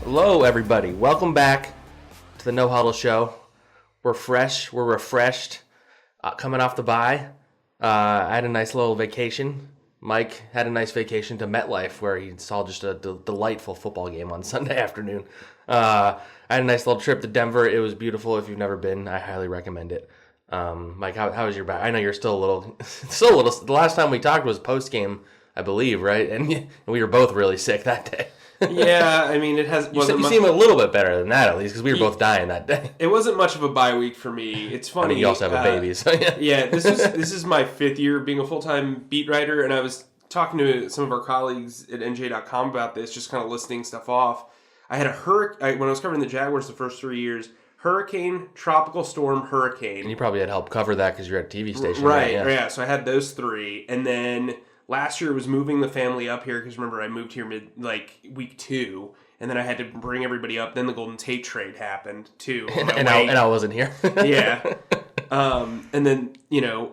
Hello, everybody. Welcome back to the No Huddle Show. We're fresh. We're refreshed. Coming off the bye. I had a nice little vacation. Mike had a nice vacation to MetLife, where he saw just a delightful football game on Sunday afternoon. I had a nice little trip to Denver. It was beautiful. If you've never been, I highly recommend it. Mike, how was your back? I know you're still a little. The last time we talked was post game, I believe, right? And we were both really sick that day. Yeah, I mean, You seem a little bit better than that, at least, because we were both dying that day. It wasn't much of a bye week for me. It's funny. I mean, you also have a baby, so yeah. Yeah, this is my 5th year being a full-time beat writer, and I was talking to some of our colleagues at NJ.com about this, just kind of listing stuff off. I had a hurricane, when I was covering the Jaguars the first 3 years, hurricane, tropical storm, hurricane. And you probably had help cover that because you're at a TV station. Right, yeah. So I had those 3, and then last year was moving the family up here, because remember, I moved here week 2, and then I had to bring everybody up. Then the Golden Tate trade happened, too. And I wasn't here. Yeah. And then,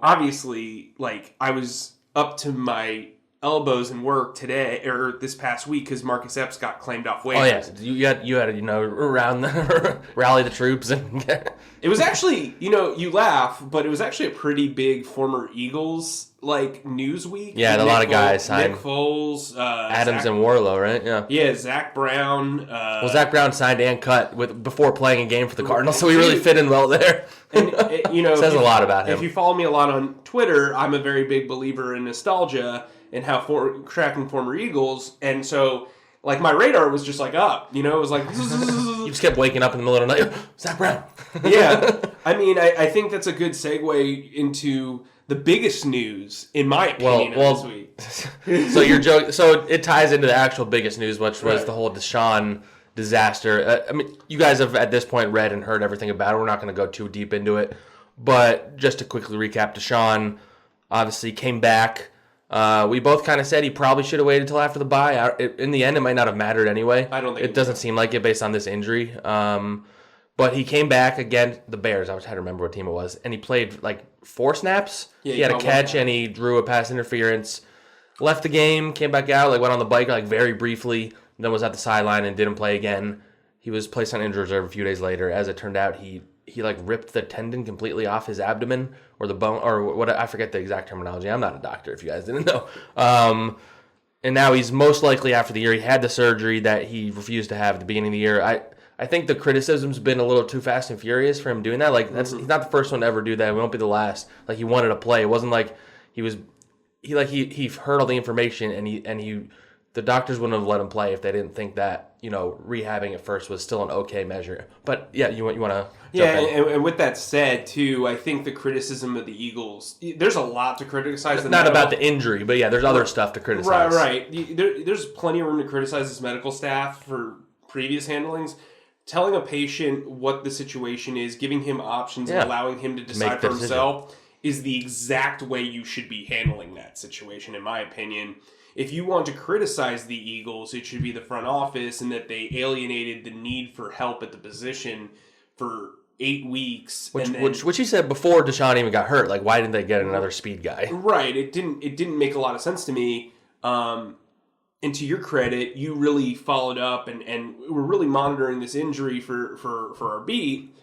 obviously, I was up to my elbows in work today, or this past week, because Marcus Epps got claimed off waivers. Oh, yeah. You had to, rally the troops. And It was actually, you laugh, but it was actually a pretty big former Eagles, news week. Yeah, a lot of guys signed. Nick Foles. Adams and Warlow, right? Yeah. Yeah, Zach Brown. Zach Brown signed and cut before playing a game for the Cardinals, so he really fit in well there. And, says a lot about him. If you follow me a lot on Twitter, I'm a very big believer in nostalgia and how tracking former Eagles, and so my radar was just up, it was like you just kept waking up in the middle of the night. Zach Brown. Yeah, I mean, I think that's a good segue into the biggest news, in my opinion, of this week. So you're joking. So it ties into the actual biggest news, which was the whole DeSean disaster. I mean, you guys have at this point read and heard everything about it. We're not going to go too deep into it, but just to quickly recap, DeSean obviously came back. We both kind of said he probably should have waited until after the bye. In the end, it might not have mattered anyway. I don't think it doesn't seem like it based on this injury. But he came back against the Bears. I was trying to remember what team it was, and he played 4 snaps. Yeah, he had a catch and he drew a pass interference. Left the game, came back out, went on the bike very briefly. Then was at the sideline and didn't play again. He was placed on injured reserve a few days later. As it turned out, he ripped the tendon completely off his abdomen or the bone or what, I forget the exact terminology. I'm not a doctor if you guys didn't know. And now he's most likely after the year. He had the surgery that he refused to have at the beginning of the year. I think the criticism's been a little too fast and furious for him doing that. He's not the first one to ever do that. We won't be the last. He wanted to play. It wasn't like he heard all the information and the doctors wouldn't have let him play if they didn't think that, rehabbing at first was still an okay measure. But yeah, you want to jump in? And with that said, too, I think the criticism of the Eagles, there's a lot to criticize. Not about the injury, but yeah, there's other stuff to criticize. Right. There's plenty of room to criticize this medical staff for previous handlings. Telling a patient what the situation is, giving him options, and allowing him to decide for himself is the exact way you should be handling that situation, in my opinion. If you want to criticize the Eagles, it should be the front office and that they alienated the need for help at the position for 8 weeks. Which he said before DeSean even got hurt. Why didn't they get another speed guy? Right. It didn't make a lot of sense to me. And to your credit, you really followed up and were really monitoring this injury for our beat.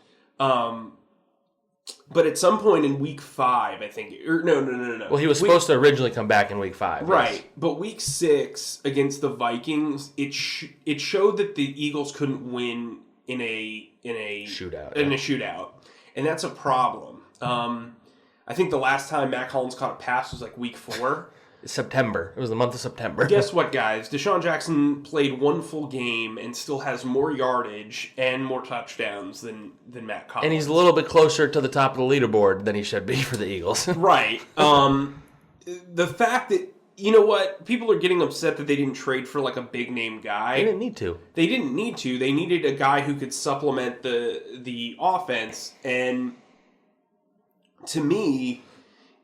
But at some point in week 5, I think... No. Well, he was supposed to originally come back in week 5. Right. Yes. But week 6 against the Vikings, it showed that the Eagles couldn't win in a shootout. In a shootout. And that's a problem. I think the last time Mac Hollins caught a pass was week 4. September. It was the month of September. Guess what, guys? DeSean Jackson played 1 full game and still has more yardage and more touchdowns than Matt Collins. And he's a little bit closer to the top of the leaderboard than he should be for the Eagles. Right. The fact that, people are getting upset that they didn't trade for a big name guy. They didn't need to. They didn't need to. They needed a guy who could supplement the offense. And to me,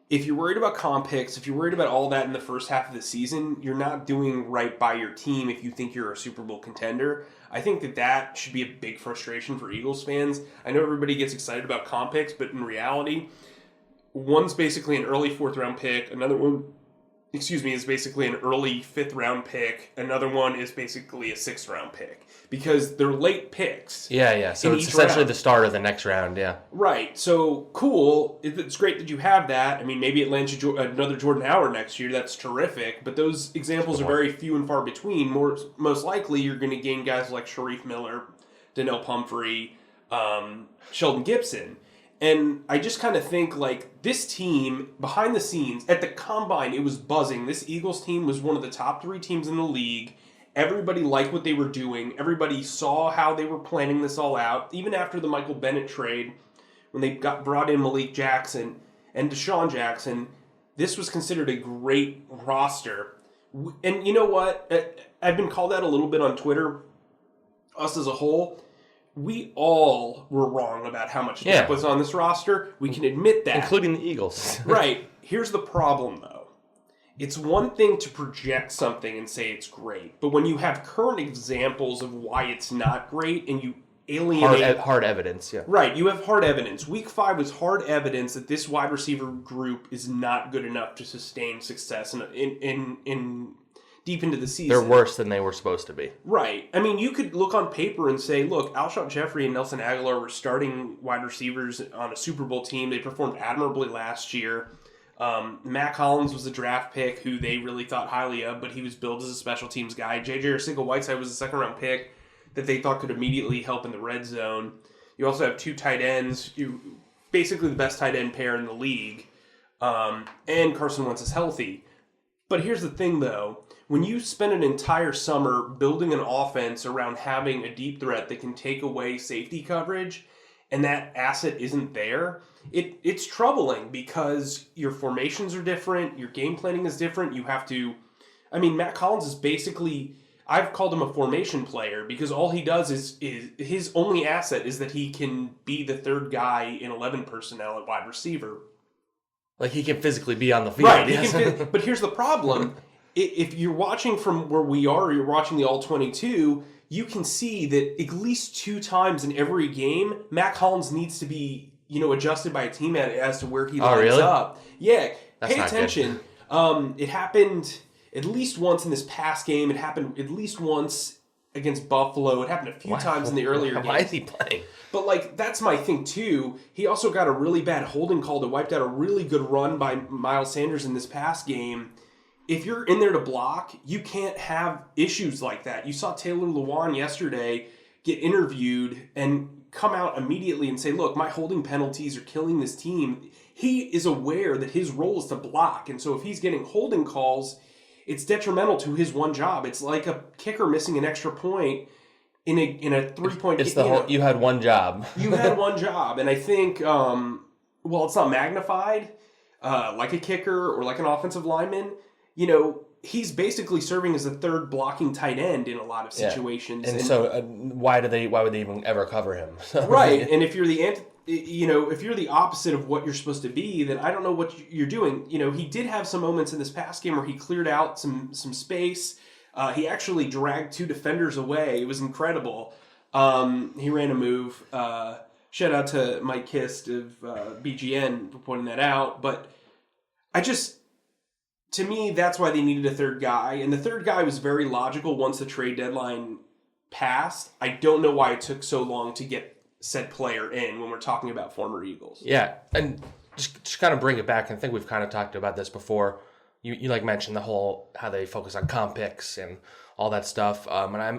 if you're worried about comp picks, if you're worried about all that in the first half of the season, you're not doing right by your team if you think you're a Super Bowl contender. I think that should be a big frustration for Eagles fans. I know everybody gets excited about comp picks, but in reality, one's basically an early 4th round pick, another one is basically an early 5th round pick. Another one is basically a 6th round pick because they're late picks. Yeah. So it's essentially round. The start of the next round, yeah. Right. So cool. It's great that you have that. I mean, maybe it lands you another Jordan Howard next year. That's terrific. But those examples are very few and far between. Most likely, you're going to gain guys like Sharif Miller, Donnell Pumphrey, Sheldon Gibson. And I just kind of think, like, this team, behind the scenes, at the Combine, it was buzzing. This Eagles team was one of the top 3 teams in the league. Everybody liked what they were doing. Everybody saw how they were planning this all out. Even after the Michael Bennett trade, when they brought in Malik Jackson and DeSean Jackson, this was considered a great roster. And you know what? I've been called out a little bit on Twitter, us as a whole. We all were wrong about how much depth was on this roster. We can admit that. Including the Eagles. Right. Here's the problem, though. It's one thing to project something and say it's great, but when you have current examples of why it's not great and you alienate... Hard evidence, yeah. Right. You have hard evidence. Week 5 was hard evidence that this wide receiver group is not good enough to sustain success in deep into the season. They're worse than they were supposed to be. Right. I mean, you could look on paper and say, look, Alshon Jeffrey and Nelson Aguilar were starting wide receivers on a Super Bowl team. They performed admirably last year. Matt Collins was a draft pick who they really thought highly of, but he was billed as a special teams guy. J.J. Arcega-Whiteside was a 2nd-round pick that they thought could immediately help in the red zone. You also have 2 tight ends, basically the best tight end pair in the league, and Carson Wentz is healthy. But here's the thing, though. When you spend an entire summer building an offense around having a deep threat that can take away safety coverage, and that asset isn't there, it's troubling because your formations are different, your game planning is different, you have to... I mean, Matt Collins is basically... I've called him a formation player because all he does is his only asset is that he can be the 3rd guy in 11 personnel at wide receiver. Like, he can physically be on the field. Right, yes. But here's the problem. If you're watching from where we are, or you're watching the All-22, you can see that at least 2 times in every game, Matt Collins needs to be, adjusted by a team as to where he lines up. Yeah, pay attention. It happened at least once in this past game. It happened at least once against Buffalo. It happened a few times in the earlier games. Why is he playing? But, that's my thing, too. He also got a really bad holding call that wiped out a really good run by Miles Sanders in this past game. If you're in there to block, you can't have issues like that. You saw Taylor Lewan yesterday get interviewed and come out immediately and say, look, my holding penalties are killing this team. He is aware that his role is to block. And so if he's getting holding calls, it's detrimental to his one job. It's like a kicker missing an extra point in a 3-point game. It's the whole, you had one job. You had one job. And I think, it's not magnified like a kicker or like an offensive lineman. He's basically serving as a 3rd blocking tight end in a lot of situations. And so why would they even ever cover him? Right. And if you're if you're the opposite of what you're supposed to be, then I don't know what you're doing. He did have some moments in this past game where he cleared out some space. He actually dragged 2 defenders away. It was incredible. He ran a move. Shout out to Mike Kist of BGN for pointing that out. But to me, that's why they needed a 3rd guy. And the 3rd guy was very logical once the trade deadline passed. I don't know why it took so long to get said player in when we're talking about former Eagles. Yeah, and just kind of bring it back. I think we've kind of talked about this before. You mentioned the whole how they focus on comp picks and all that stuff.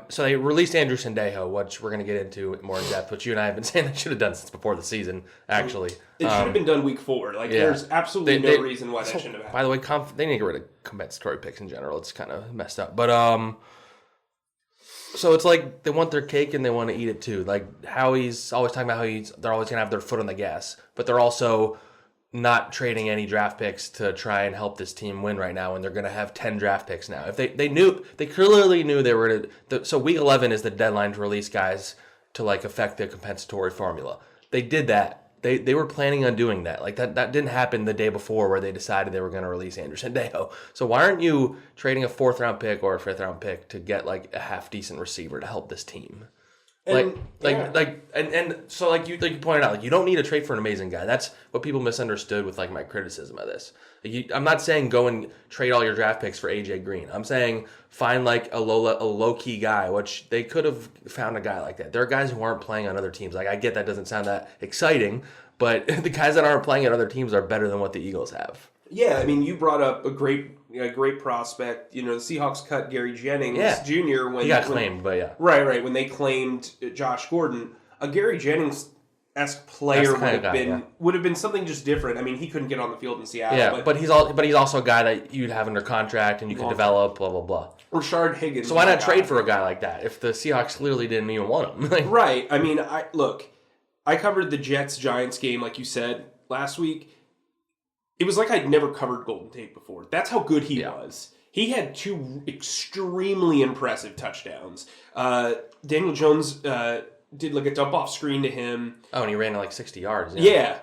So they released Andrew Sendejo, which we're going to get into more in depth, which you and I have been saying they should have done since before the season, actually. It should have been done week 4. There's absolutely no reason why that shouldn't have happened. By the way, they need to get rid of compensatory picks in general. It's kind of messed up. But so it's like they want their cake and they want to eat it too. Like Howie's always talking about how they're always going to have their foot on the gas, but they're also not trading any draft picks to try and help this team win right now, and they're going to have 10 draft picks now. If they clearly knew they were going to. So week 11 is the deadline to release guys to affect the compensatory formula. They did that. They were planning on doing that. That didn't happen the day before where they decided they were going to release Andrew Sendejo. So why aren't you trading a 4th round pick or a 5th round pick to get a half decent receiver to help this team? And so you pointed out, like, you don't need a trade for an amazing guy. That's what people misunderstood with like my criticism of this. I'm not saying go and trade all your draft picks for AJ Green. I'm saying find like a low key guy, which they could have found a guy like that. There are guys who aren't playing on other teams. Like, I get that doesn't sound that exciting, but the guys that aren't playing at other teams are better than what the Eagles have. Yeah, I mean, you brought up a great prospect. You know, the Seahawks cut Gary Jennings Jr. when he got claimed, but yeah, right. When they claimed Josh Gordon, a Gary Jennings-esque player would have been something just different. I mean, he couldn't get on the field in Seattle. Yeah, but he's also a guy that you'd have under contract and you could develop, blah blah blah. Rashard Higgins. So why not trade for a guy like that if the Seahawks clearly didn't even want him? Right. I mean, I covered the Jets-Giants game, like you said, last week. It was like I'd never covered Golden Tate before. That's how good he was. He had 2 extremely impressive touchdowns. Daniel Jones did like a dump-off screen to him. Oh, and he ran like 60 yards. Yeah.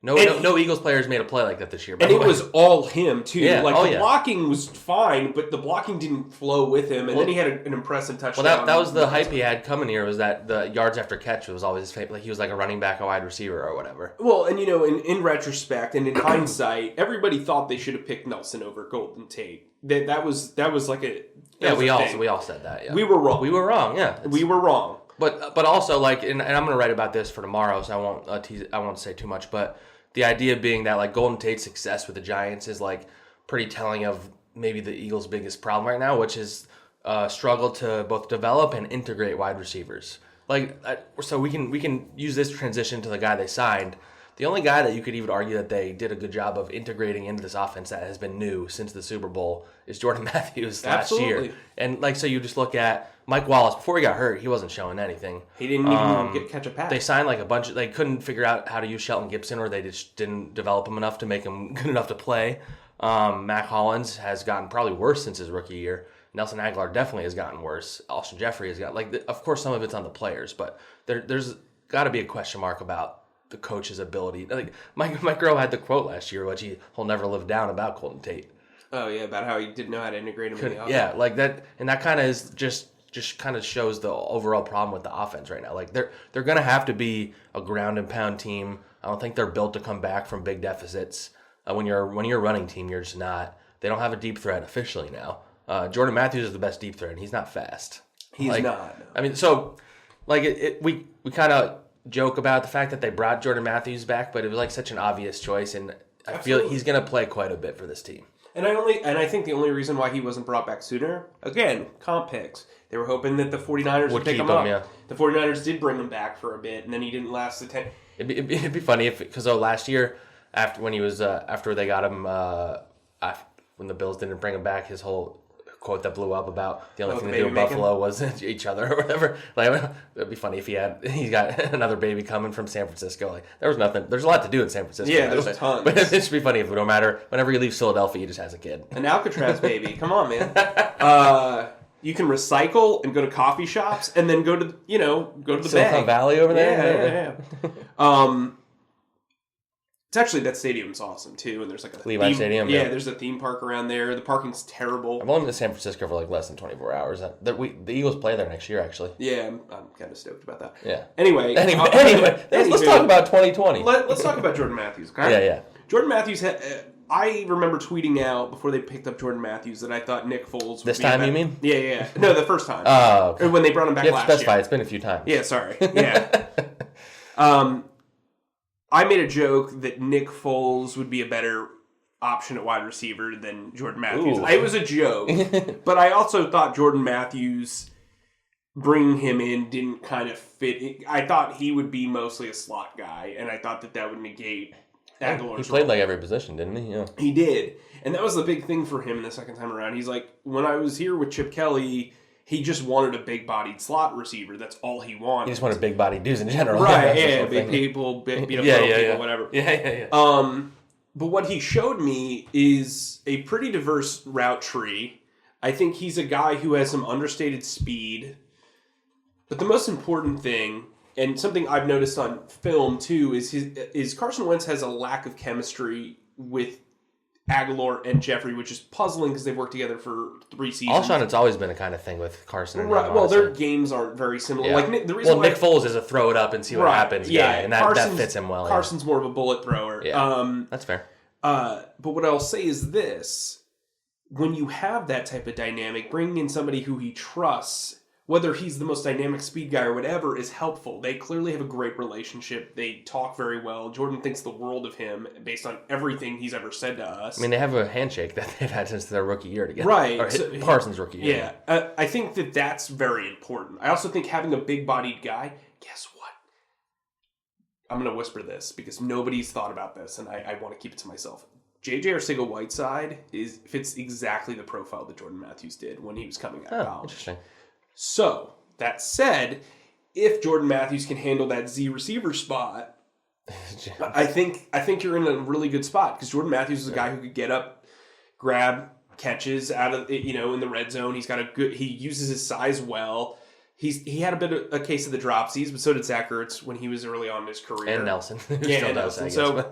No Eagles players made a play like that this year. And it was all him, too. Yeah. The blocking was fine, but the blocking didn't flow with him. And then he had an impressive touchdown. Well, that was the hype he had coming here, was that the yards after catch was always his favorite. Like, he was like a running back, a wide receiver, or whatever. Well, and in retrospect and in hindsight, everybody thought they should have picked Nelson over Golden Tate. That was like a... we all said that, yeah. We were wrong. We were wrong, yeah. We were wrong. But also, like, and I'm going to write about this for tomorrow, so I won't say too much, but the idea being that, like, Golden Tate's success with the Giants is, like, pretty telling of maybe the Eagles' biggest problem right now, which is struggle to both develop and integrate wide receivers. Like, so we can use this transition to the guy they signed. The only guy that you could even argue that they did a good job of integrating into this offense that has been new since the Super Bowl is Jordan Matthews last year. And, like, so you just look at Mike Wallace. Before he got hurt, he wasn't showing anything. He didn't even catch a pass. They signed like a bunch of... They couldn't figure out how to use Shelton Gibson, or they just didn't develop him enough to make him good enough to play. Mac Hollins has gotten probably worse since his rookie year. Nelson Aguilar definitely has gotten worse. Alshon Jeffrey has got... Like, of course, some of it's on the players, but there's got to be a question mark about the coach's ability. Like, Mike Groh had the quote last year, which he'll never live down, about Golden Tate. Oh, yeah, about how he didn't know how to integrate him in the offense. Yeah, like that... And that kind of is just kind of shows the overall problem with the offense right now. Like, they're going to have to be a ground and pound team. I don't think they're built to come back from big deficits. When you're a running team, you're just not. They don't have a deep threat officially now. Jordan Matthews is the best deep threat, and he's not fast. He's not. No. I mean, so like we kind of joke about the fact that they brought Jordan Matthews back, but it was like such an obvious choice, and I feel he's going to play quite a bit for this team. And I think the only reason why he wasn't brought back sooner, again, comp picks. They were hoping that the 49ers would pick him up. Yeah. The 49ers did bring him back for a bit, and then he didn't last the 10. It'd be funny because last year, after they got him, when the Bills didn't bring him back, his whole quote that blew up about the only thing to do in Buffalo was each other or whatever. Like, it'd be funny if he's got another baby coming from San Francisco. Like, there was nothing. There's a lot to do in San Francisco. Yeah, there's tons. But it should be funny if it don't matter. Whenever he leaves Philadelphia, he just has a kid. An Alcatraz baby. Come on, man. You can recycle and go to coffee shops and then go to the Silicon Valley over there. Yeah. It's actually, that stadium's awesome too, and there's like a Levi Stadium. Yeah, there's a theme park around there. The parking's terrible. I've only been to San Francisco for like less than 24 hours. The Eagles play there next year, actually. Yeah, I'm kind of stoked about that. Yeah. Anyway, let's talk about 2020. Let's talk about Jordan Matthews. Okay? Yeah. Jordan Matthews I remember tweeting out before they picked up Jordan Matthews that I thought Nick Foles would this time, you mean? Yeah. No, the first time. Oh, okay. Or when they brought him back last year. Specify. It's been a few times. Yeah, sorry. Yeah. I made a joke that Nick Foles would be a better option at wide receiver than Jordan Matthews. Ooh. It was a joke. But I also thought Jordan Matthews, bringing him in, didn't kind of fit. I thought he would be mostly a slot guy, and I thought that would negate Aguilar's He played role. like every position, didn't he? Yeah. He did. And that was the big thing for him the second time around. He's like, when I was here with Chip Kelly, he just wanted a big-bodied slot receiver. That's all he wanted. He just wanted big-bodied dudes in general. Right, yeah, big people, beat up people, whatever. Yeah. But what he showed me is a pretty diverse route tree. I think he's a guy who has some understated speed. But the most important thing, and something I've noticed on film too, is Carson Wentz has a lack of chemistry with Aguilar and Jeffrey, which is puzzling because they've worked together for 3 seasons. Alshon, it's always been a kind of thing with Carson and right. him, Well, their games aren't very similar. Yeah. Like the reason Nick Foles is a throw it up and see what happens guy, and that fits him well. Carson's more of a bullet thrower. Yeah, that's fair. But what I'll say is this. When you have that type of dynamic, bringing in somebody who he trusts, whether he's the most dynamic speed guy or whatever, is helpful. They clearly have a great relationship. They talk very well. Jordan thinks the world of him based on everything he's ever said to us. I mean, they have a handshake that they've had since their rookie year together. Right. Or Carson's rookie year. Yeah. I think that's very important. I also think having a big-bodied guy, guess what? I'm going to whisper this because nobody's thought about this, and I want to keep it to myself. J.J. Arcega-Whiteside fits exactly the profile that Jordan Matthews did when he was coming out of college. Interesting. So, that said, if Jordan Matthews can handle that Z receiver spot, I think you're in a really good spot because Jordan Matthews is a guy who could get up, grab catches out of in the red zone. He uses his size well. He had a case of the dropsies, but so did Zach Ertz when he was early on in his career. And Nelson. And Nelson.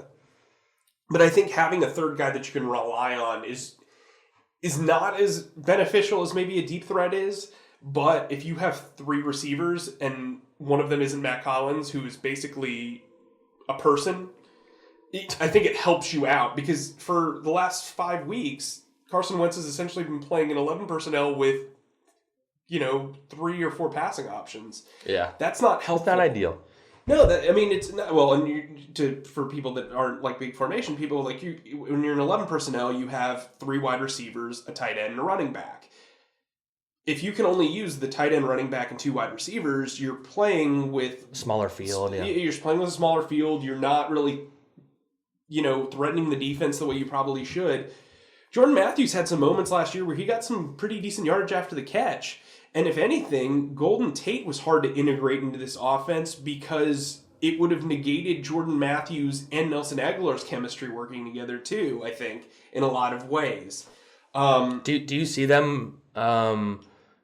But I think having a third guy that you can rely on is not as beneficial as maybe a deep threat is. But if you have 3 receivers and one of them isn't Matt Collins, who is basically a person, I think it helps you out. Because for the last 5 weeks, Carson Wentz has essentially been playing in 11 personnel with, 3 or 4 passing options. Yeah. That's not helpful. It's not ideal. No, it's not. Well, and for people that aren't like big formation people, like when you're in 11 personnel, you have 3 wide receivers, a tight end, and a running back. If you can only use the tight end, running back, and 2 wide receivers, you're playing with smaller field. Yeah, you're playing with a smaller field. You're not really, threatening the defense the way you probably should. Jordan Matthews had some moments last year where he got some pretty decent yardage after the catch. And if anything, Golden Tate was hard to integrate into this offense because it would have negated Jordan Matthews and Nelson Aguilar's chemistry working together too, I think, in a lot of ways. Do you see them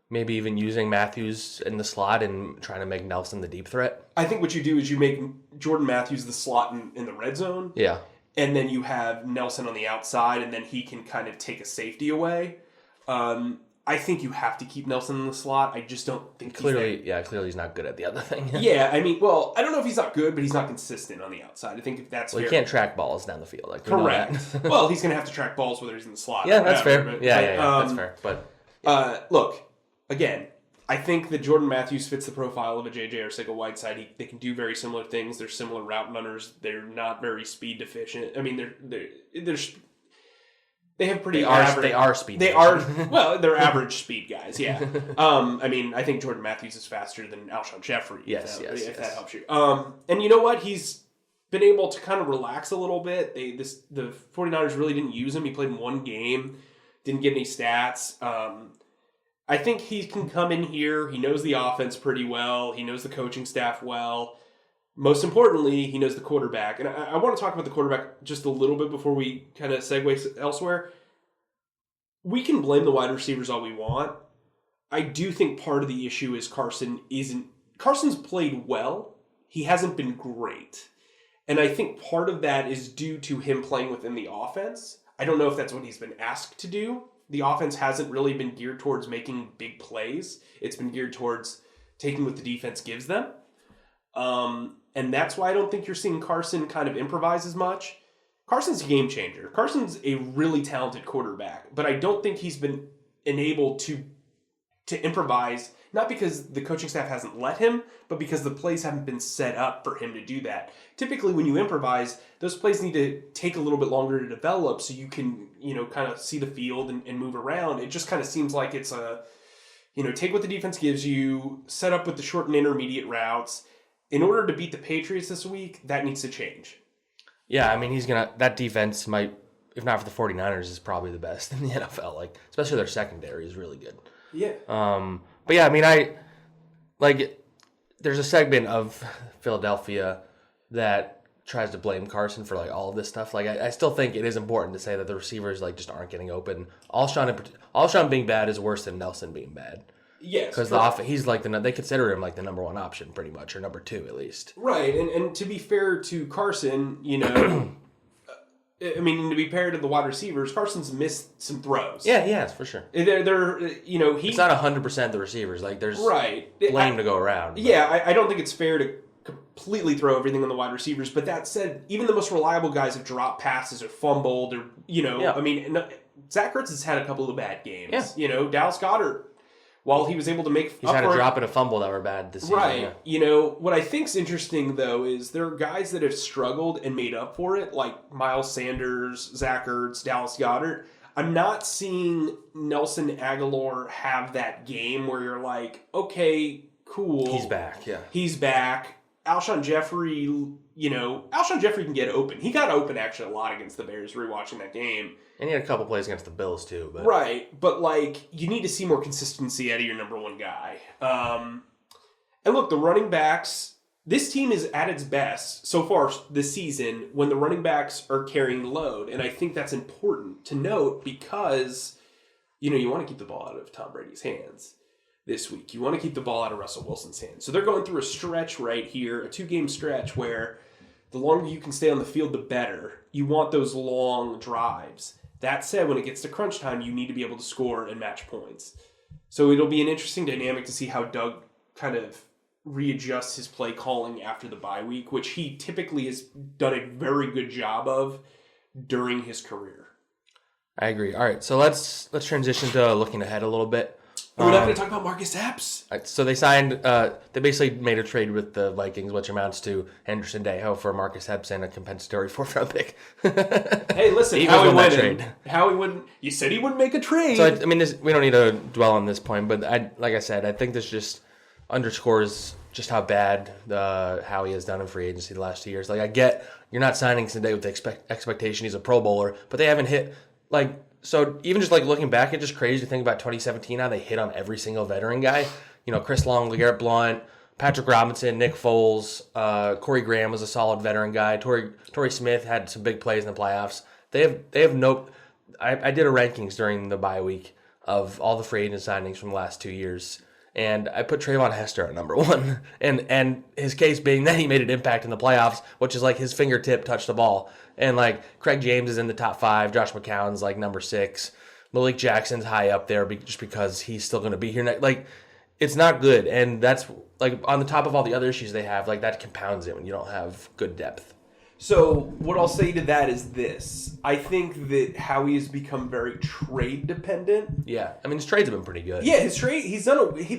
maybe even using Matthews in the slot and trying to make Nelson the deep threat? I think what you do is you make Jordan Matthews the slot in the red zone. Yeah. And then you have Nelson on the outside, and then he can kind of take a safety away. I think you have to keep Nelson in the slot. I just don't think clearly he's not good at the other thing. Yeah, I mean, well, I don't know if he's not good, but he's not consistent on the outside. I think if that's he can't track balls down the field. Correct. Well, he's going to have to track balls whether he's in the slot. Yeah, that's fair. But, that's fair. But look, again, I think that Jordan Matthews fits the profile of a J.J. Arcega-Whiteside. They can do very similar things. They're similar route runners. They're not very speed deficient. I mean, they have pretty average. They are speed. They are they're average speed guys. Yeah. I mean, I think Jordan Matthews is faster than Alshon Jeffrey. Yes. If that helps you. And you know what? He's been able to kind of relax a little bit. The 49ers really didn't use him. He played in 1 game, didn't get any stats. I think he can come in here. He knows the offense pretty well. He knows the coaching staff well. Most importantly, he knows the quarterback. And I want to talk about the quarterback just a little bit before we kind of segue elsewhere. We can blame the wide receivers all we want. I do think part of the issue is Carson's played well. He hasn't been great. And I think part of that is due to him playing within the offense. I don't know if that's what he's been asked to do. The offense hasn't really been geared towards making big plays. It's been geared towards taking what the defense gives them. And that's why I don't think you're seeing Carson kind of improvise as much. Carson's a game changer. Carson's a really talented quarterback, but I don't think he's been enabled to improvise, not because the coaching staff hasn't let him, but because the plays haven't been set up for him to do that. Typically, when you improvise, those plays need to take a little bit longer to develop so you can, kind of see the field and move around. It just kind of seems like it's take what the defense gives you, set up with the short and intermediate routes. In order to beat the Patriots this week, that needs to change. Yeah, I mean, that defense might, if not for the 49ers, is probably the best in the NFL. Especially their secondary is really good. Yeah. But yeah, I mean, there's a segment of Philadelphia that tries to blame Carson for all of this stuff. I still think it is important to say that the receivers just aren't getting open. Alshon being bad is worse than Nelson being bad. Yes, because he's they consider him the number 1 option pretty much, or number 2 at least. Right, and to be fair to Carson, I mean, to be paired to the wide receivers, Carson's missed some throws. Yeah, he has, for sure. They're it's not 100% the receivers. Like, there's blame to go around. But. Yeah, I don't think it's fair to completely throw everything on the wide receivers. But that said, even the most reliable guys have dropped passes or fumbled or, I mean, Zach Ertz has had a couple of bad games. Yeah. Dallas Goedert, while he was able to make... He's had a drop and a fumble that were bad this season. Right. Yeah. What I think's interesting, though, is there are guys that have struggled and made up for it, like Miles Sanders, Zach Ertz, Dallas Goedert. I'm not seeing Nelson Aguilar have that game where you're like, okay, cool. He's back, yeah. He's back. Alshon Jeffrey, Alshon Jeffrey can get open. He got open, actually, a lot against the Bears, rewatching that game. And he had a couple plays against the Bills, too. But. Right, but, you need to see more consistency out of your number one guy. And look, the running backs, this team is at its best so far this season when the running backs are carrying the load. And I think that's important to note because, you want to keep the ball out of Tom Brady's hands this week. You want to keep the ball out of Russell Wilson's hands. So they're going through a stretch right here, a 2-game stretch where the longer you can stay on the field, the better. You want those long drives. That said, when it gets to crunch time, you need to be able to score and match points. So it'll be an interesting dynamic to see how Doug kind of readjusts his play calling after the bye week, which he typically has done a very good job of during his career. I agree. All right, so let's transition to looking ahead a little bit. We're not going to talk about Marcus Epps. So they signed, they basically made a trade with the Vikings, which amounts to Henderson Dejo for Marcus Epps and a compensatory 4th-round pick. Hey, listen, Howie wouldn't. You said he wouldn't make a trade. So we don't need to dwell on this point, but like I said, I think this just underscores just how bad Howie has done in free agency the last 2 years. Like, I get you're not signing today with the expectation he's a Pro Bowler, but they haven't hit So even just looking back, it's just crazy to think about 2017, how they hit on every single veteran guy. Chris Long, LeGarrette Blount, Patrick Robinson, Nick Foles, Corey Graham was a solid veteran guy. Torrey Smith had some big plays in the playoffs. They have no. I did a rankings during the bye week of all the free agent signings from the last 2 years, and I put Trayvon Hester at number 1, and his case being that he made an impact in the playoffs, which is his fingertip touched the ball. And Craig James is in the top 5. Josh McCown's number 6. Malik Jackson's high up there just because he's still going to be here. It's not good, and that's on the top of all the other issues they have. That compounds it when you don't have good depth. So what I'll say to that is this: I think that Howie has become very trade dependent. Yeah, I mean his trades have been pretty good. Yeah, his trade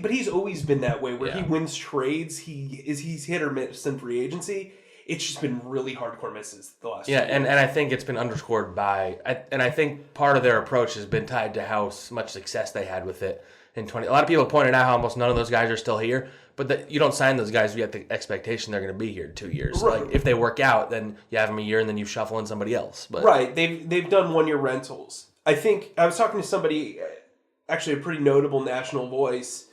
but he's always been that way. Where he wins trades, he's hit or miss in free agency. It's just been really hardcore misses the last few years. And I think it's been underscored by... I think part of their approach has been tied to how much success they had with it in 20... A lot of people pointed out how almost none of those guys are still here, but you don't sign those guys if you have the expectation they're going to be here 2 years. Right. If they work out, then you have them a year and then you shuffle in somebody else. But right. They've done 1-year rentals. I think... I was talking to somebody, actually a pretty notable national voice,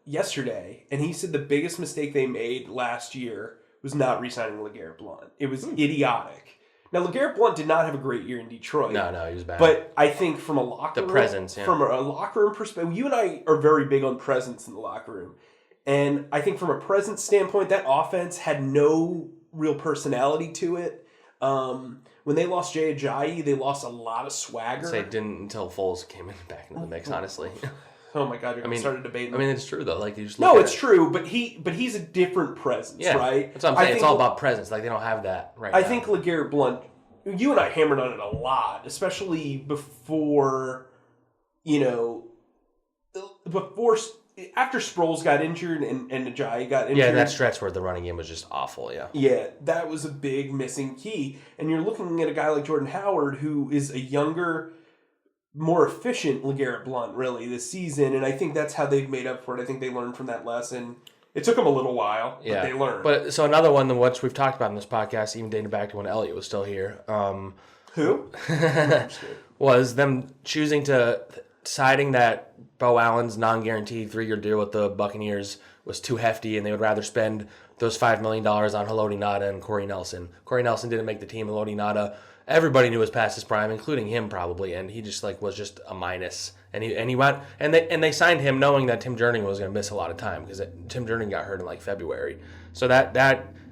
yesterday, and he said the biggest mistake they made last year was not re-signing LeGarrette Blount. It was idiotic. Now, LeGarrette Blount did not have a great year in Detroit. No, he was bad. But I think from a locker room... presence, yeah. From a locker room perspective, you and I are very big on presence in the locker room. And I think from a presence standpoint, that offense had no real personality to it. When they lost Jay Ajayi, they lost a lot of swagger. They didn't until Foles came back into the mix, honestly. Oh my God! You're going to start a debate. I mean, it's true though. You just it's true, but he's a different presence, right? That's what I'm saying. It's all about presence. They don't have that right now. I think LeGarrette Blount. You and I hammered on it a lot, especially before, after Sproles got injured and Ajayi got injured. Yeah, that stretch where the running game was just awful. Yeah. Yeah, that was a big missing key, and you're looking at a guy like Jordan Howard, who is a younger, more efficient LeGarrette Blount, really, this season, and I think that's how they've made up for it. I think they learned from that lesson. It took them a little while, but they learned. But so another one than what we've talked about in this podcast, even dating back to when Elliott was still here. Who? Was them deciding that Bo Allen's non-guaranteed 3-year deal with the Buccaneers was too hefty, and they would rather spend those $5 million on Haloti Ngata and Corey Nelson. Corey Nelson didn't make the team. Haloti Ngata everybody knew was past his prime, including him probably, and he just was just a minus. And he went and they signed him knowing that Tim Jernigan was going to miss a lot of time because Tim Jernigan got hurt in February. So that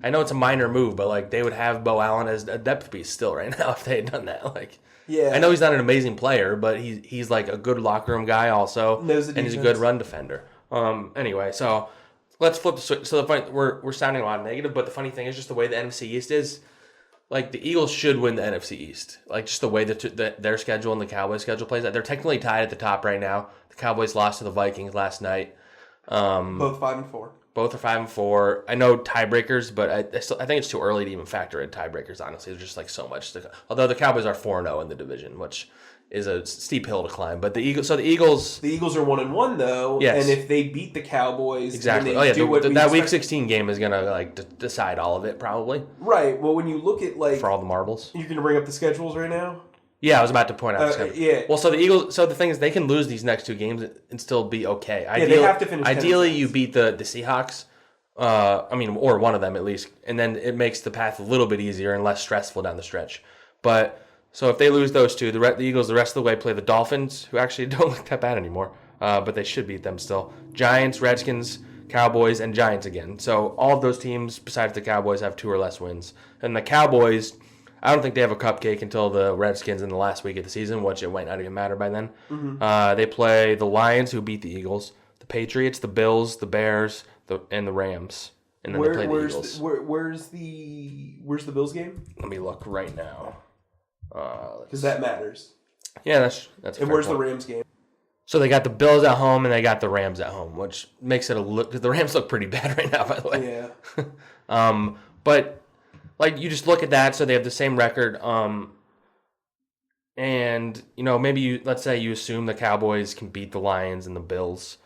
I know it's a minor move, but they would have Bo Allen as a depth piece still right now if they had done that. Yeah, I know he's not an amazing player, but he's a good locker room guy also, and he's a good run defender. Anyway, so let's flip the switch. So we're sounding a lot negative, but the funny thing is just the way the NFC East is. The Eagles should win the NFC East. Just the way that their schedule and the Cowboys' schedule plays out. They're technically tied at the top right now. The Cowboys lost to the Vikings last night. Both 5-4. Both are 5-4. I know tiebreakers, but I think it's too early to even factor in tiebreakers, honestly. There's just so much. Although the Cowboys are 4-0 in the division, which is a steep hill to climb. But the Eagles are 1-1 though. Yes. And if they beat the Cowboys, exactly. That Week 16 game is gonna decide all of it probably. Right. Well, when you look at for all the marbles, you're gonna bring up the schedules right now. Yeah, I was about to point out the schedule. Yeah. Well, so the Eagles. So the thing is, they can lose these next two games and still be okay. They have to finish. Ideally, you beat the Seahawks. Or one of them at least, and then it makes the path a little bit easier and less stressful down the stretch. But so if they lose those two, the Eagles the rest of the way play the Dolphins, who actually don't look that bad anymore, but they should beat them still. Giants, Redskins, Cowboys, and Giants again. So all of those teams, besides the Cowboys, have 2 or less wins. And the Cowboys, I don't think they have a cupcake until the Redskins in the last week of the season, which it might not even matter by then. Mm-hmm. They play the Lions, who beat the Eagles, the Patriots, the Bills, the Bears, and the Rams. And then they play the Eagles. Where's the Bills game? Let me look right now. Because that matters. Yeah, that's and where's the Rams game? So they got the Bills at home and they got the Rams at home, which makes it because the Rams look pretty bad right now, by the way. Yeah. But you just look at that, so they have the same record. And maybe let's say you assume the Cowboys can beat the Lions and the Bills,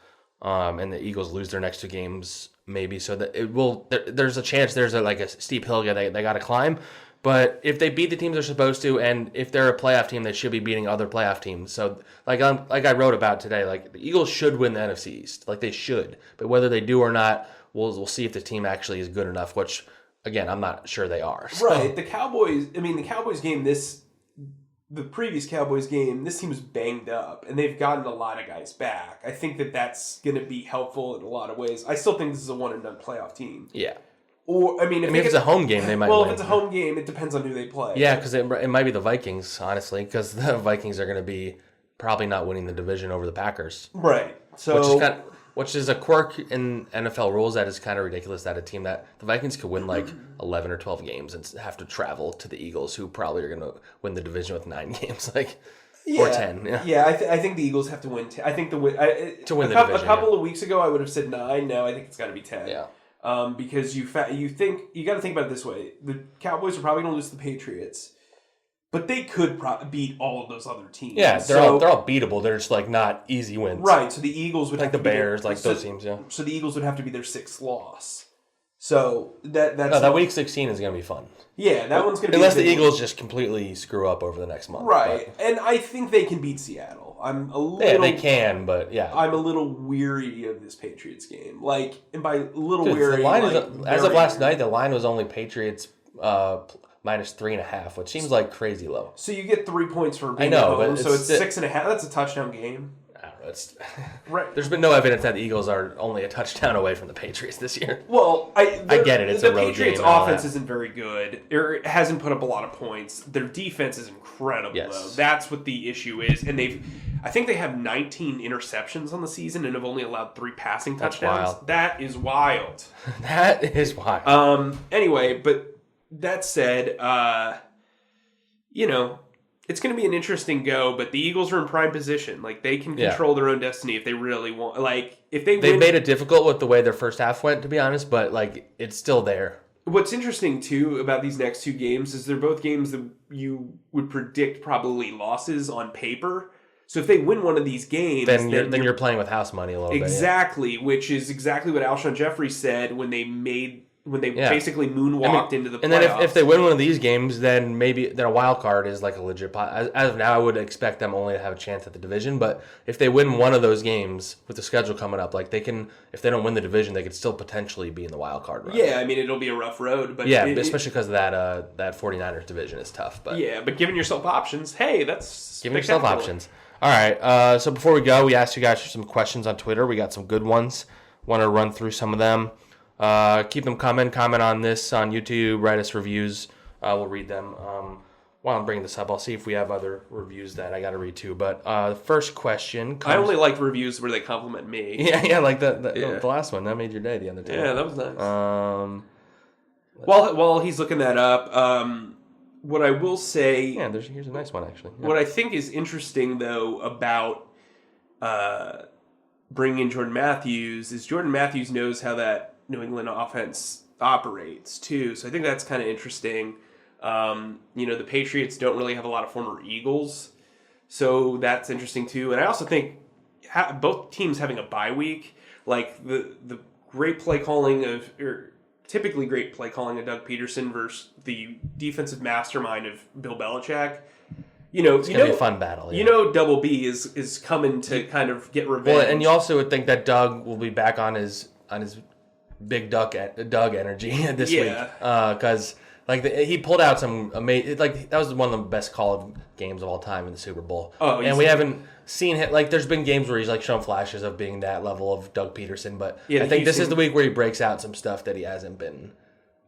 and the Eagles lose their next 2 games, maybe. So that it will. There's a chance there's a steep hill they got to climb. But if they beat the teams they're supposed to, and if they're a playoff team, they should be beating other playoff teams. So, like I wrote about today, the Eagles should win the NFC East. They should. But whether they do or not, we'll see if the team actually is good enough, which, again, I'm not sure they are. So. Right. The Cowboys game, the previous Cowboys game, this team was banged up, and they've gotten a lot of guys back. I think that's going to be helpful in a lot of ways. I still think this is a one-and-done playoff team. Yeah. Or if it's a home game, they might. Well, win. If it's a home game, it depends on who they play. Yeah, because it might be the Vikings, honestly, because the Vikings are going to be probably not winning the division over the Packers. Right. So, which is a quirk in NFL rules that is kind of ridiculous. That a team that the Vikings could win 11 or 12 games and have to travel to the Eagles, who probably are going to win the division with 9 games, or 10. Yeah. I think the Eagles have to win. I think to win the division. A couple of weeks ago, I would have said 9. Now I think it's got to be 10. Yeah. Because you got to think about it this way: the Cowboys are probably going to lose to the Patriots, but they could beat all of those other teams. Yeah, they're all beatable. They're just not easy wins. Right. So the Eagles would have the Bears, those teams. Yeah. So the Eagles would have to be their 6th loss. So that Week 16 is going to be fun. Yeah, that one's going to be unless the Eagles just completely screw up over the next month. Right, and I think they can beat Seattle. I'm a little. Yeah, they can, but yeah, I'm a little weary of this Patriots game. And by little weary, the line as of last night, the line was only Patriots minus 3.5, which seems like crazy low. So you get 3 points for being at home, so it's 6.5. That's a touchdown game. I don't know. Right. There's been no evidence that the Eagles are only a touchdown away from the Patriots this year. Well, I get it. It's a road game. The Patriots' offense isn't very good. It hasn't put up a lot of points. Their defense is incredible, though. That's what the issue is. And I think they have 19 interceptions on the season and have only allowed 3 passing touchdowns. That is wild. That is wild. Anyway, but that said, it's going to be an interesting go, but the Eagles are in prime position. They can control their own destiny if they really want. If they made it difficult with the way their first half went, to be honest, but it's still there. What's interesting too about these next 2 games is they're both games that you would predict probably losses on paper. So if they win one of these games, then you're playing with house money a little bit. Exactly, which is exactly what Alshon Jeffrey said when basically moonwalked into the playoffs. And then if they win one of these games, then a wild card is like a legit as of now, I would expect them only to have a chance at the division. But if they win one of those games with the schedule coming up, like if they don't win the division, they could still potentially be in the wild card run. Yeah, I mean, it'll be a rough road. But especially because of that 49ers division is tough. But yeah, but giving yourself options, hey, that's giving yourself options. All right, so before we go, we asked you guys for some questions on Twitter. We got some good ones. Want to run through some of them. Keep them coming. Comment on this on YouTube. Write us reviews. We'll read them. While I'm bringing this up, I'll see if we have other reviews that I got to read too. But the first question comes... I only like reviews where they compliment me. Yeah, like the last one. That made your day the other day. Yeah, that was nice. While he's looking that up, what I will say... Yeah, here's a nice one, actually. Yeah. What I think is interesting, though, about bringing in Jordan Matthews is Jordan Matthews knows how that New England offense operates too, so I think that's kind of interesting. The Patriots don't really have a lot of former Eagles, so that's interesting too. And I also think both teams having a bye week, like the great play calling typically great play calling of Doug Peterson versus the defensive mastermind of Bill Belichick. It's gonna be a fun battle. Yeah. Double B is coming to kind of get revenge. Well, and you also would think that Doug will be back on his big Doug energy this week, because he pulled out some amazing, that was one of the best called games of all time in the Super Bowl. Oh, and we haven't seen him, there's been games where he's shown flashes of being that level of Doug Peterson, but I think this is the week where he breaks out some stuff that he hasn't been.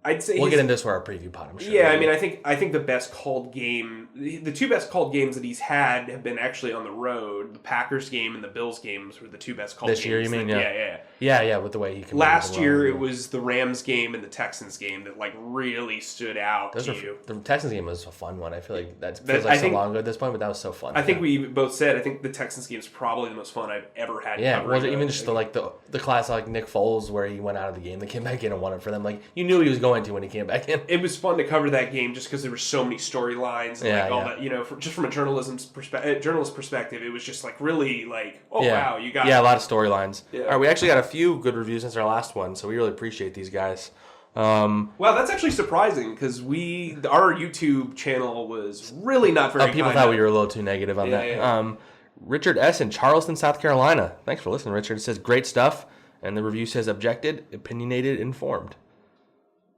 I'd say we'll get into this for our preview pod, I'm sure. Yeah, I mean, I think the best called game, the two best called games that he's had have been actually on the road. The Packers game and the Bills games were the two best called games. This year, you mean? Yeah, with the way he can. Last year, it was the Rams game and the Texans game that really stood out to you. The Texans game was a fun one. I feel like that feels so long ago at this point, but that was so fun. I think we both said I think the Texans game is probably the most fun I've ever had. Yeah, was it even just the class Nick Foles where he went out of the game, they came back in and won it for them. You knew he was going to when he came back in. It was fun to cover that game just because there were so many storylines and all that. Just from a journalist perspective, it was just really wow, you got a lot of storylines. Yeah. All right, we actually got a few good reviews since our last one, so we really appreciate these guys. Well, that's actually surprising because our YouTube channel was really not very. People thought we were a little too negative on that. Yeah. Richard S. in Charleston, South Carolina. Thanks for listening, Richard. It says great stuff, and the review says objected, opinionated, informed.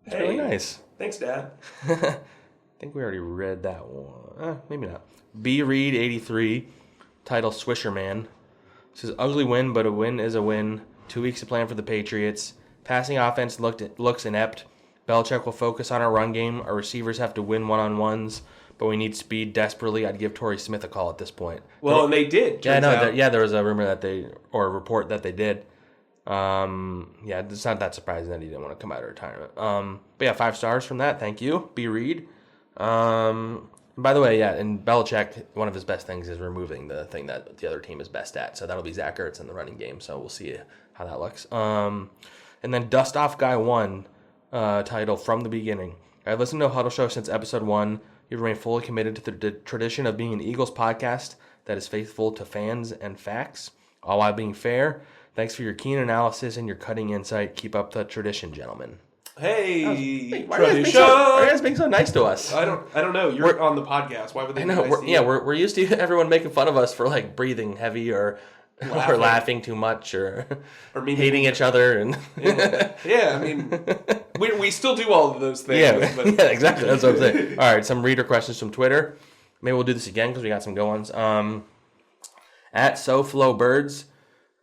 It's really nice. Thanks, Dad. I think we already read that one. Maybe not. B. Reed 83, title Swisher Man. Says ugly win, but a win is a win. 2 weeks to plan for the Patriots. Passing offense looks inept. Belichick will focus on our run game. Our receivers have to win one-on-ones, but we need speed desperately. I'd give Torrey Smith a call at this point. Well, and they did. There was a rumor or a report that they did. It's not that surprising that he didn't want to come out of retirement. But yeah, 5 stars from that. Thank you, B. Reed. By the way, and Belichick, one of his best things is removing the thing that the other team is best at. So that'll be Zach Ertz in the running game. So we'll see how that looks. And then Dust Off Guy 1, title From the Beginning. I've listened to Huddle Show since episode 1. You've remained fully committed to the tradition of being an Eagles podcast that is faithful to fans and facts, all while being fair. Thanks for your keen analysis and your cutting insight. Keep up the tradition, gentlemen. Hey, why are you guys being so nice to us? I don't know. You're on the podcast. Why would they? I know. We're used to everyone making fun of us for breathing heavy or laughing too much or hating each other and I mean we still do all of those things. Yeah, exactly. That's what I'm saying. All right, some reader questions from Twitter. Maybe we'll do this again because we got some good ones. At SoFlowBirds.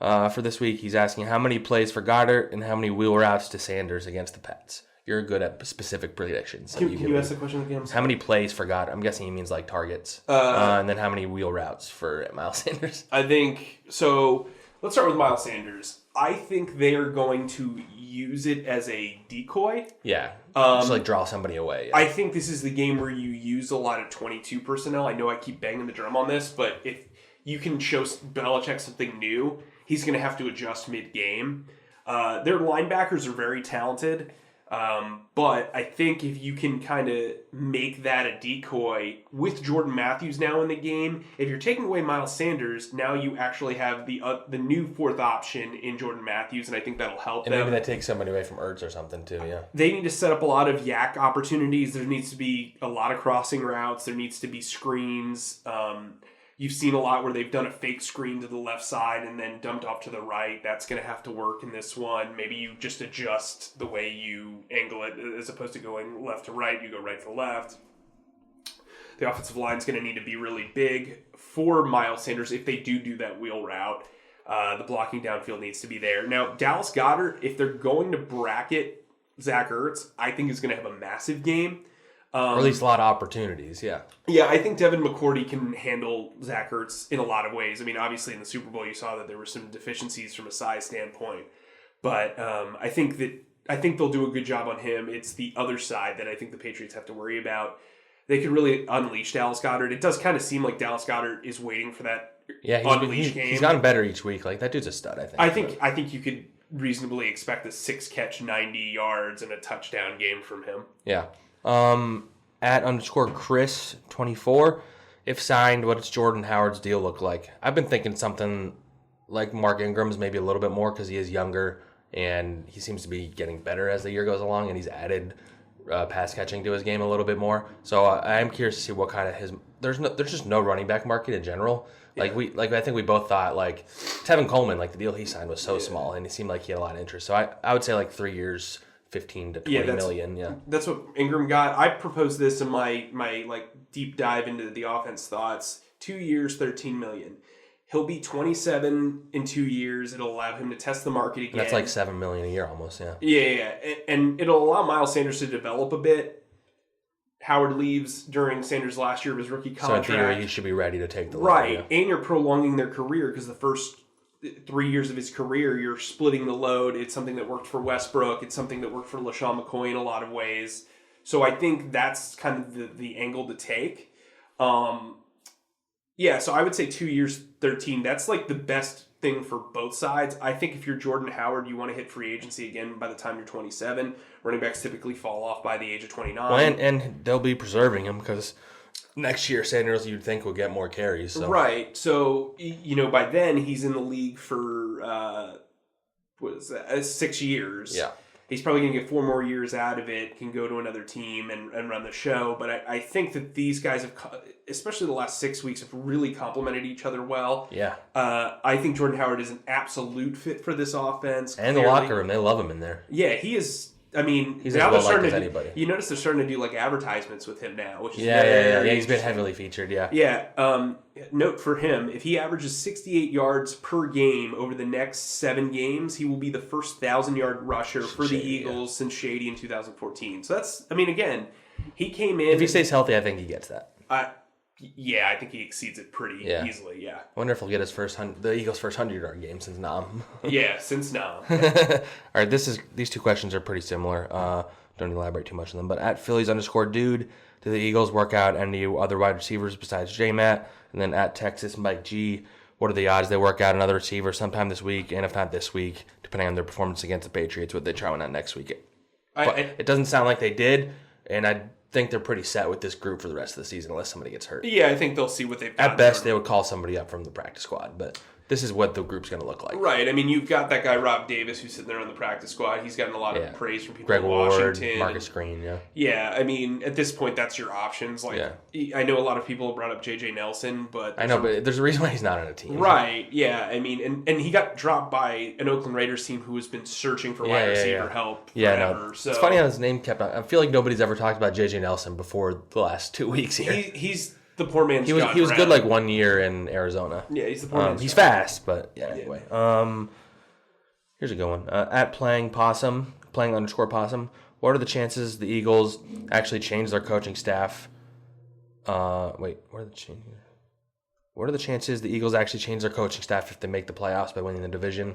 For this week, he's asking how many plays for Goddard and how many wheel routes to Sanders against the Pets. You're good at specific predictions. Can you ask the question again? How many plays for Goddard? I'm guessing he means targets. And then how many wheel routes for Miles Sanders? I think, so let's start with Miles Sanders. I think they are going to use it as a decoy. Yeah, just draw somebody away. Yeah. I think this is the game where you use a lot of 22 personnel. I know I keep banging the drum on this, but if you can show Belichick something new, he's going to have to adjust mid-game. Their linebackers are very talented. But I think if you can kind of make that a decoy with Jordan Matthews now in the game, if you're taking away Miles Sanders, now you actually have the new fourth option in Jordan Matthews, and I think that'll help them. And maybe that takes somebody away from Ertz or something too, yeah. They need to set up a lot of yak opportunities. There needs to be a lot of crossing routes. There needs to be screens. You've seen a lot where they've done a fake screen to the left side and then dumped off to the right. That's going to have to work in this one. Maybe you just adjust the way you angle it. As opposed to going left to right, you go right to left. The offensive line's going to need to be really big for Miles Sanders if they do that wheel route. The blocking downfield needs to be there. Now, Dallas Goedert, if they're going to bracket Zach Ertz, I think is going to have a massive game. Or at least a lot of opportunities, yeah. Yeah, I think Devin McCourty can handle Zach Ertz in a lot of ways. I mean, obviously in the Super Bowl you saw that there were some deficiencies from a size standpoint. But I think they'll do a good job on him. It's the other side that I think the Patriots have to worry about. They could really unleash Dallas Goedert. It does kind of seem like Dallas Goedert is waiting for that unleash game. He's gotten better each week. Like, that dude's a stud, I think. I think you could reasonably expect a 6-catch, 90 yards, and a touchdown game from him. Yeah. At _Chris24, if signed, what does Jordan Howard's deal look like? I've been thinking something like Mark Ingram's, maybe a little bit more because he is younger and he seems to be getting better as the year goes along, and he's added pass catching to his game a little bit more. So I am curious to see what kind of there's just no running back market in general. I think we both thought like Tevin Coleman, like the deal he signed was so small and it seemed like he had a lot of interest. So I would say like 3 years. 15 to 20 million, yeah. That's what Ingram got. I proposed this in my like deep dive into the offense thoughts. 2 years, 13 million. He'll be 27 in 2 years. It'll allow him to test the market again. That's like $7 million a year almost, yeah. Yeah. And it'll allow Miles Sanders to develop a bit. Howard leaves during Sanders' last year of his rookie contract. So in theory, he should be ready to take the load. Right. Yeah. And you're prolonging their career because the first 3 years of his career, you're splitting the load. It's something that worked for Westbrook. It's something that worked for LaShawn McCoy in a lot of ways. So I think that's kind of the angle to take. So I would say 2 years, 13. That's like the best thing for both sides. I think if you're Jordan Howard, you want to hit free agency again by the time you're 27. Running backs typically fall off by the age of 29. Well, and they'll be preserving him because next year, Sanders, you'd think, will get more carries. So. Right. So, by then, he's in the league for, 6 years. Yeah. He's probably going to get 4 more years out of it, can go to another team and run the show. But I think that these guys have, especially the last 6 weeks, have really complemented each other well. Yeah. I think Jordan Howard is an absolute fit for this offense. And clearly. The locker room, they love him in there. Yeah, he is. I mean, he's now as well liked as anybody. You notice they're starting to do like advertisements with him now, which is yeah. He's been heavily featured. Yeah. Yeah. Note for him: if he averages 68 yards per game over the next 7 games, he will be the first 1,000-yard rusher for the Eagles since Shady in 2014. So that's, again, he came in. If he stays healthy, I think he gets that. Yeah, I think he exceeds it pretty easily. Yeah. I wonder if he'll get the Eagles' first 100-yard game since Nam. Yeah, since Nam. All right, these 2 questions are pretty similar. Don't elaborate too much on them. But at Phillies_dude, do the Eagles work out any other wide receivers besides J-Matt? And then at Texas Mike G, what are the odds they work out another receiver sometime this week? And if not this week, depending on their performance against the Patriots, would they try one out next week? But it doesn't sound like they did, and I think they're pretty set with this group for the rest of the season unless somebody gets hurt. Yeah, I think they'll see what they've got. At best, they would call somebody up from the practice squad, but this is what the group's going to look like. Right. You've got that guy, Rob Davis, who's sitting there on the practice squad. He's gotten a lot of praise from people Greg in Washington. Ward, Marcus Green, yeah. Yeah, at this point, that's your options. I know a lot of people brought up J.J. Nelson, but... I know, but there's a reason why he's not on a team. Right, yeah. And he got dropped by an Oakland Raiders team who has been searching for wide receiver help forever. Yeah, no. So, it's funny how his name kept on... I feel like nobody's ever talked about J.J. Nelson before the last 2 weeks here. He's the poor man's He was good like 1 year in Arizona. Yeah, he's the poor man's He's fast, but anyway. Here's a good one. At playing _possum, what are the chances the Eagles actually change their coaching staff? What are the chances the Eagles actually change their coaching staff if they make the playoffs by winning the division?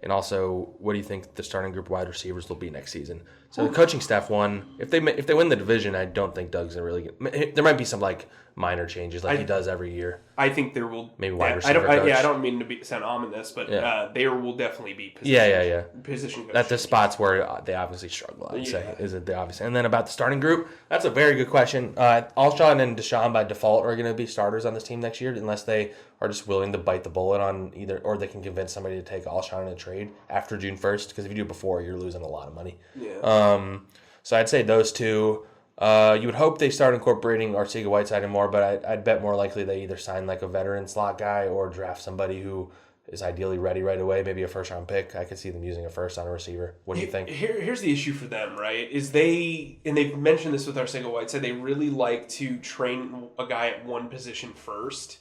And also, what do you think the starting group of wide receivers will be next season? So the coaching staff won. If they win the division, I don't think Doug's gonna really get. There might be some like minor changes he does every year. I think there will maybe wide receiver. I don't mean to sound ominous, but there will definitely be position coach. That's the spots where they obviously struggle. I'd say is it the obvious. And then about the starting group, that's a very good question. Alshon and DeSean by default are going to be starters on this team next year, unless they are just willing to bite the bullet on either, or they can convince somebody to take Alshon in a trade after June 1st. Because if you do it before, you're losing a lot of money. Yeah. So I'd say those two. You would hope they start incorporating Arcega-Whiteside more, but I'd bet more likely they either sign like a veteran slot guy or draft somebody who is ideally ready right away, maybe a first-round pick. I could see them using a first on a receiver. What do you think? Here's the issue for them, right? Is they've mentioned this with Arcega-Whiteside, they really like to train a guy at one position first.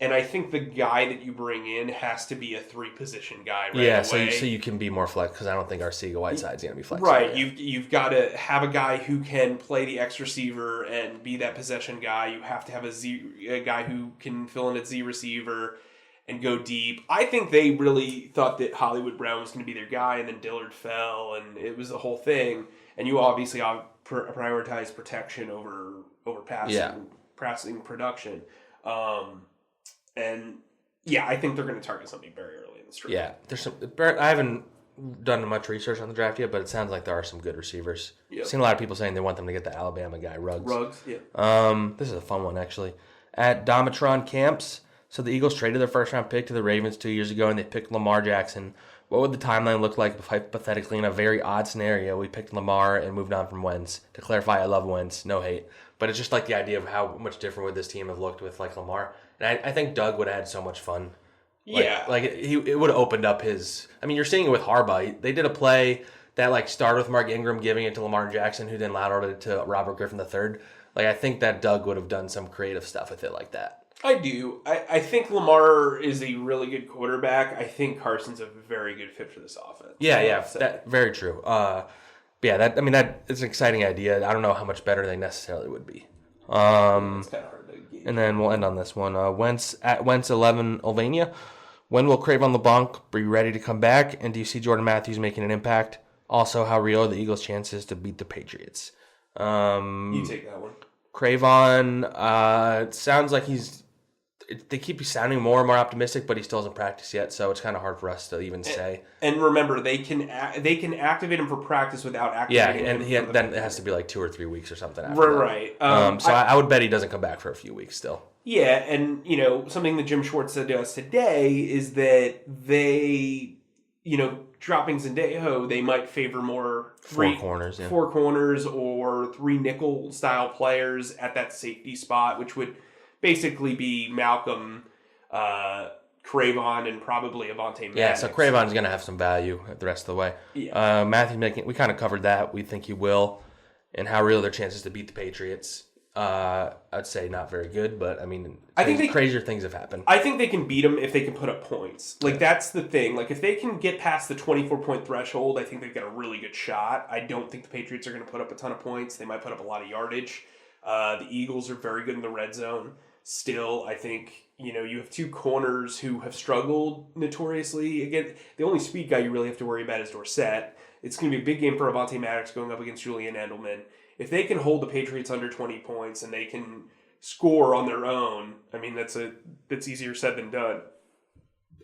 And I think the guy that you bring in has to be a 3-position guy right away. So you can be more flex, because I don't think Arcega-Whiteside's going to be flexible. Right. You've got to have a guy who can play the X receiver and be that possession guy. You have to have a guy who can fill in at Z receiver and go deep. I think they really thought that Hollywood Brown was going to be their guy, and then Dillard fell, and it was the whole thing. And you obviously prioritize protection over passing production. And I think they're going to target something very early in the draft. Yeah, there's some. I haven't done much research on the draft yet, but it sounds like there are some good receivers. Yep. I've seen a lot of people saying they want them to get the Alabama guy, Ruggs. Yeah. This is a fun one actually. At Domatron Camps, so the Eagles traded their first-round pick to the Ravens 2 years ago, and they picked Lamar Jackson. What would the timeline look like if, hypothetically, in a very odd scenario, we picked Lamar and moved on from Wentz? To clarify, I love Wentz, no hate, but it's just like the idea of how much different would this team have looked with like Lamar. And I think Doug would have had so much fun. It would have opened up his. I mean, you're seeing it with Harbaugh. They did a play that started with Mark Ingram giving it to Lamar Jackson, who then lateraled it to Robert Griffin III. I think that Doug would have done some creative stuff with it like that. I do. I think Lamar is a really good quarterback. I think Carson's a very good fit for this offense. Yeah, that very true. That it's an exciting idea. I don't know how much better they necessarily would be. It's kind of hard to gauge. And then we'll end on this one. Wentz 11 Ulvania. When will Crayvon LeBlanc be ready to come back? And do you see Jordan Matthews making an impact? Also, how real are the Eagles' chances to beat the Patriots? You take that one. Crayvon, it sounds like they keep sounding more and more optimistic, but he still hasn't practiced yet, so it's kind of hard for us to even say. And remember, they can activate him for practice without activating him. And then it has to be like 2 or 3 weeks or something after that. Right. I would bet he doesn't come back for a few weeks still. Yeah, and something that Jim Schwartz said to us today is that they, dropping Zendejo, they might favor more four corners or 3 nickel style players at that safety spot, which would basically be Malcolm, Crayvon, and probably Avonte Maddox. Yeah, so Crayvon's going to have some value the rest of the way. Yeah. Matthew, we kind of covered that. We think he will. And how real are their chances to beat the Patriots? I'd say not very good, but I think crazier things have happened. I think they can beat them if they can put up points. That's the thing. If they can get past the 24-point threshold, I think they've got a really good shot. I don't think the Patriots are going to put up a ton of points. They might put up a lot of yardage. The Eagles are very good in the red zone. Still, I think, you have 2 corners who have struggled notoriously. Again, the only speed guy you really have to worry about is Dorsett. It's going to be a big game for Avonte Maddox going up against Julian Edelman. If they can hold the Patriots under 20 points and they can score on their own, that's easier said than done.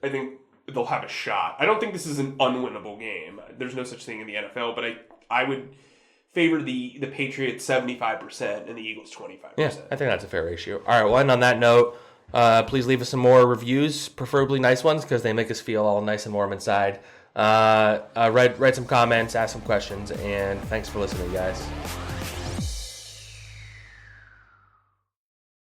I think they'll have a shot. I don't think this is an unwinnable game. There's no such thing in the NFL, but I would favor the Patriots 75% and the Eagles 25%. Yeah, I think that's a fair ratio. All right, well, and on that note, please leave us some more reviews, preferably nice ones, because they make us feel all nice and warm inside. Write some comments, ask some questions, and thanks for listening, guys.